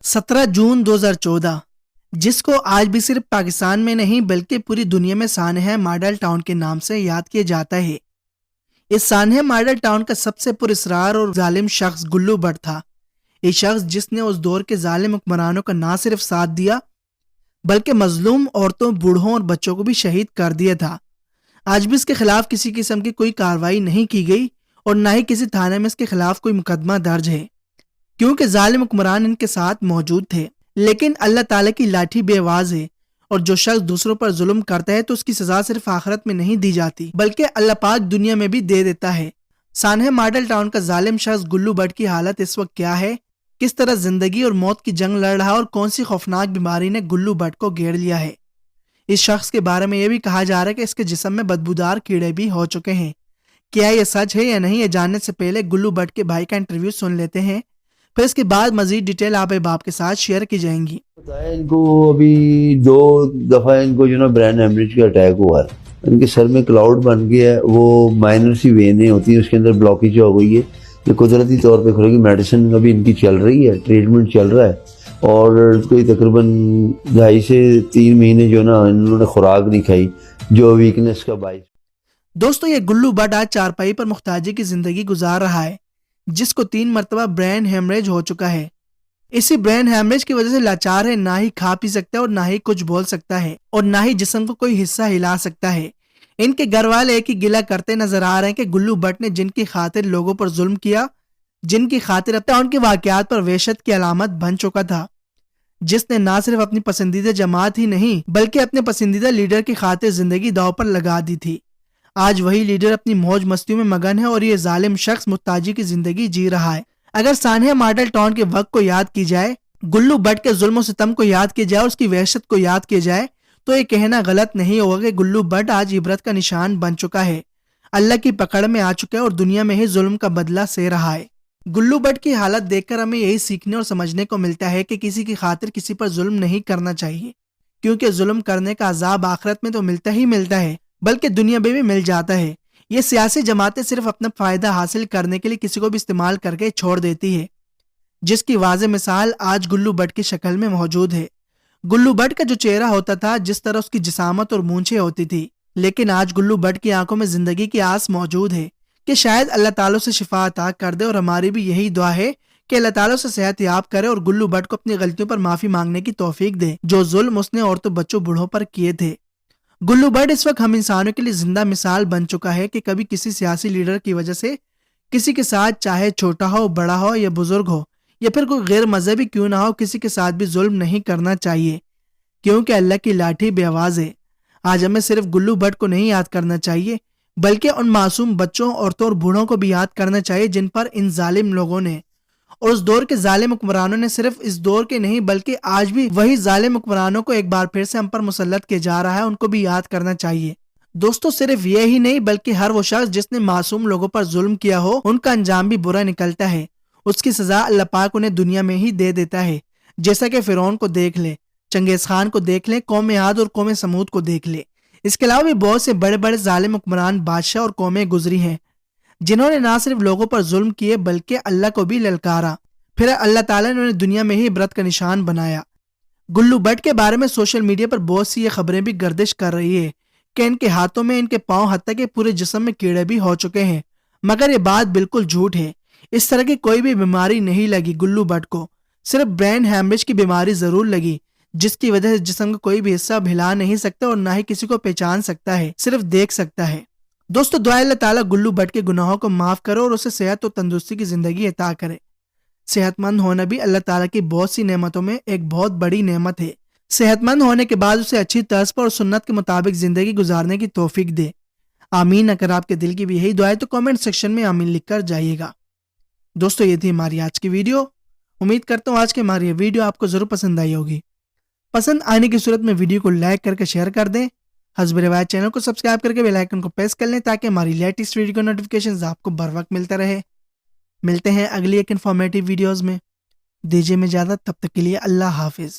17 जून 2014 जिसको आज भी सिर्फ पाकिस्तान में नहीं बल्कि पूरी दुनिया में सानहा मॉडल टाउन के नाम से याद किया जाता है। इस सानहा मॉडल टाउन का सबसे पुरस्कार और जालिम शख्स गुल्लू भट्ट था। ये शख्स जिसने उस दौर के जालिम हुक्मरानों का ना सिर्फ साथ दिया बल्कि मजलूम औरतों, बूढ़ों और बच्चों को भी शहीद कर दिया था। आज भी इसके खिलाफ किसी किस्म की कोई कार्रवाई नहीं की गई और ना ही किसी थाने में इसके खिलाफ कोई मुकदमा दर्ज है, क्योंकि जालिम हुक्मरान इनके साथ मौजूद थे। लेकिन अल्लाह ताला की लाठी बेआवाज है और जो शख्स दूसरों पर जुल्म करता है तो उसकी सजा सिर्फ आखिरत में नहीं दी जाती बल्कि अल्लाह पाक दुनिया में भी दे देता है। सानहा मॉडल टाउन का जालिम शख्स गुल्लू भट्ट की हालत इस वक्त क्या है, किस तरह जिंदगी और मौत की जंग लड़ रहा है और कौन सी खौफनाक बीमारी ने गुल्लू भट्ट को घेर लिया है। इस शख्स के बारे में यह भी कहा जा रहा है कि इसके जिस्म में बदबूदार कीड़े भी हो चुके हैं। क्या यह सच है या नहीं, ये जानने से पहले गुल्लू भट्ट के भाई का इंटरव्यू सुन लेते हैं, फिर इसके बाद मजीद डिटेल आप बाप के साथ शेयर की जाएंगी। बताया इनको अभी 2 दफा इनको जो ना ब्रेन हेमरेज का अटैक हुआ है। इनके सर में क्लाउड बन गया है, वो माइनर सी वेनें होती है, उसके अंदर ब्लॉकेज हो गई है। ये कुदरती तौर पे खुलेगी। मेडिसिन अभी इनकी चल रही है, ट्रीटमेंट चल रहा है और कोई तकरीबन 2.5 से 3 महीने जो ना इन्होंने खुराक नहीं खाई, जो वीकनेस का बाइस। दोस्तों, ये गुल्लू भट्ट आज चारपाई पर मुख्ताजी की जिंदगी गुजार रहा है, जिसको 3 मरतबा ब्रेन हेमरेज हो चुका है। इसी ब्रेन हेमरेज की वजह से लाचार है, ना ही खा पी सकता है और ना ही कुछ बोल सकता है और ना ही जिस्म को कोई हिस्सा हिला सकता है। इनके घर वाले एक ही गिला करते नजर आ रहे हैं कि गुल्लू भट्ट ने जिनकी खातिर लोगों पर जुल्म किया, जिनकी खातिर अब तक उनके वाकयात पर वहशत की अलामत बन चुका था, जिसने ना सिर्फ अपनी पसंदीदा जमात ही नहीं बल्कि अपने पसंदीदा लीडर की खातिर जिंदगी दांव पर लगा दी थी। आज वही लीडर अपनी मौज मस्तियों में मगन है और ये जालिम शख्स मुत्ताजी की जिंदगी जी रहा है। अगर सानहा मॉडल टाउन के वक्त को याद की जाए, गुल्लू भट्ट के जुल्म सितम को याद किया जाए, उसकी वहशत को याद किया जाए, तो ये कहना गलत नहीं होगा कि गुल्लू भट्ट आज इबरत का निशान बन चुका है, अल्लाह की पकड़ में आ चुका है और दुनिया में ही जुल्म का बदला से रहा है। गुल्लू भट्ट की हालत देखकर हमें यही सीखने और समझने को मिलता है कि किसी की खातिर किसी पर जुल्म नहीं करना चाहिए, क्योंकि जुल्म करने का अजाब आखिरत में तो मिलता ही मिलता है बल्कि दुनिया में भी मिल जाता है। ये सियासी जमातें सिर्फ अपना फायदा हासिल करने के लिए किसी को भी इस्तेमाल करके छोड़ देती है, जिसकी वाज़ेह मिसाल आज गुल्लू भट्ट की शक्ल में मौजूद है। गुल्लू भट्ट का जो चेहरा होता था, जिस तरह उसकी जिसामत और मूंछें होती थी, लेकिन आज गुल्लू भट्ट की आंखों में जिंदगी की आस मौजूद है कि शायद अल्लाह ताला से शिफा अता कर दे। और हमारी भी यही दुआ है कि अल्लाह ताला से सेहत याब करे और गुल्लू भट्ट को अपनी गलतियों पर माफी मांगने की तौफीक दे जो जुल्म उसने औरतों, बच्चों, बूढ़ों पर किए थे। गुल्लू भट्ट इस वक्त हम इंसानों के लिए जिंदा मिसाल बन चुका है कि कभी किसी सियासी लीडर की वजह से किसी के साथ, चाहे छोटा हो, बड़ा हो या बुजुर्ग हो या फिर कोई गैर मजहबी क्यों ना हो, किसी के साथ भी जुल्म नहीं करना चाहिए, क्योंकि अल्लाह की लाठी बेआवाज है। आज हमें सिर्फ गुल्लू भट्ट को नहीं याद करना चाहिए बल्कि उन मासूम बच्चों, औरतों और बूढ़ों को भी याद करना चाहिए जिन पर इन जालिम लोगों ने और उस दौर के जालिम हुक्मरानों ने, सिर्फ इस दौर के नहीं बल्कि आज भी वही जालिम हुक्मरानों को एक बार फिर से हम पर मुसल्लत किया जा रहा है, उनको भी याद करना चाहिए। दोस्तों, सिर्फ ये ही नहीं बल्कि हर वो शख्स जिसने मासूम लोगों पर जुल्म किया हो, उनका अंजाम भी बुरा निकलता है। उसकी सजा अल्लाह पाक उन्हें दुनिया में ही दे देता है, जैसा कि फिरौन को देख ले, चंगेज खान को देख ले, कौम आद और कौम समूद को देख ले। इसके अलावा भी बहुत से बड़े बड़े जालिम हुक्मरान, बादशाह और कौमें गुजरी हैं जिन्होंने ना सिर्फ लोगों पर जुल्म किए बल्कि अल्लाह को भी ललकारा, फिर अल्लाह ताला ने उन्हें दुनिया में ही इबरत का निशान बनाया। गुल्लू भट्ट के बारे में सोशल मीडिया पर बहुत सी ये खबरें भी गर्दिश कर रही है कि इनके हाथों में, इनके पांव, हत्ता के पूरे जिस्म में कीड़े भी हो चुके हैं, मगर ये बात बिल्कुल झूठ है। इस तरह की कोई भी बीमारी नहीं लगी गुल्लू भट्ट को, सिर्फ ब्रेन हेमरेज की बीमारी जरूर लगी, जिसकी वजह से जिस्म का कोई भी हिस्सा हिला नहीं सकता और ना ही किसी को पहचान सकता है, सिर्फ देख सकता है। दोस्तों, दुआ अल्लाह ताला गुल्लू भट्ट के गुनाहों को माफ करे और उसे सेहत और तंदुरुस्ती की जिंदगी अता करे। सेहतमंद होना भी अल्लाह ताला की बहुत सी नेमतों में एक बहुत बड़ी नेमत है। सेहतमंद होने के बाद उसे अच्छी तर्ज पर और सुन्नत के मुताबिक जिंदगी गुजारने की तौफीक दे। आमीन। अगर आपके दिल की भी यही दुआ है तो कमेंट सेक्शन में आमीन लिखकर जाइएगा। दोस्तों, ये थी हमारी आज की वीडियो। उम्मीद करता हूँ आज की हमारी वीडियो आपको जरूर पसंद आई होगी। पसंद आने की सूरत में वीडियो को लाइक करके शेयर कर दें। हस्ब रिवायत चैनल को सब्सक्राइब करके बेल आइकन को प्रेस कर लें ताकि हमारी लेटेस्ट वीडियो का नोटिफिकेशन आपको बर वक्त मिलता रहे। मिलते हैं अगली एक इन्फॉर्मेटिव वीडियोस में। दीजिए में इजाजत, तब तक के लिए अल्लाह हाफिज।